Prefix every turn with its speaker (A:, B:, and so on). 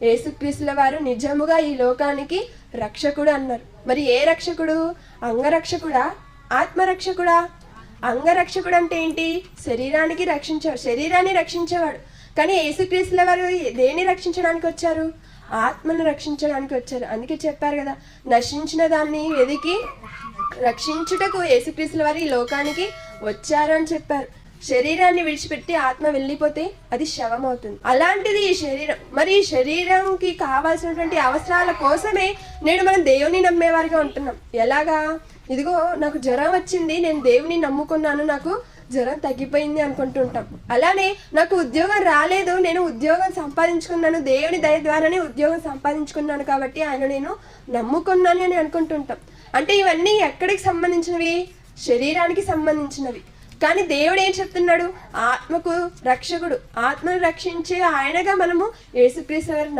A: యేసుక్రీస్తుల వారు నిజముగా ఈ లోకానికి రక్షకుడు అన్నారు. మరి ఏ రక్షకుడు? అంగరక్షకుడా, ఆత్మరక్షకుడా? అంగరక్షకుడు అంటే ఏంటి? శరీరాన్ని రక్షించేవాడు. కానీ యేసుక్రీస్తుల వారు దేన్ని రక్షించడానికి వచ్చారు? ఆత్మను రక్షించడానికి వచ్చారు. అందుకే చెప్పారు కదా, నశించిన దాన్ని వెదికి రక్షించుటకు యేసుక్రీస్తుల వారు ఈ లోకానికి వచ్చారు అని చెప్పారు. శరీరాన్ని విడిచిపెట్టి ఆత్మ వెళ్ళిపోతే అది శవం అవుతుంది. అలాంటిది ఈ శరీరం. మరి ఈ శరీరంకి కావాల్సినటువంటి అవసరాల కోసమే నేడు మనం దేవుని నమ్మేవారిగా ఉంటున్నాం. ఎలాగా? ఇదిగో నాకు జ్వరం వచ్చింది, నేను దేవుని నమ్ముకున్నాను, నాకు జ్వరం తగ్గిపోయింది అనుకుంటుంటాం. అలానే నాకు ఉద్యోగం రాలేదు, నేను ఉద్యోగం సంపాదించుకున్నాను, దేవుని దయ ద్వారానే ఉద్యోగం సంపాదించుకున్నాను కాబట్టి ఆయన నేను నమ్ముకున్నాను అని అనుకుంటుంటాం. అంటే ఇవన్నీ ఎక్కడికి సంబంధించినవి? శరీరానికి సంబంధించినవి. కానీ దేవుడు ఏం చెప్తున్నాడు? ఆత్మకు రక్షకుడు, ఆత్మను రక్షించే ఆయనగా మనము యేసుక్రీస్తు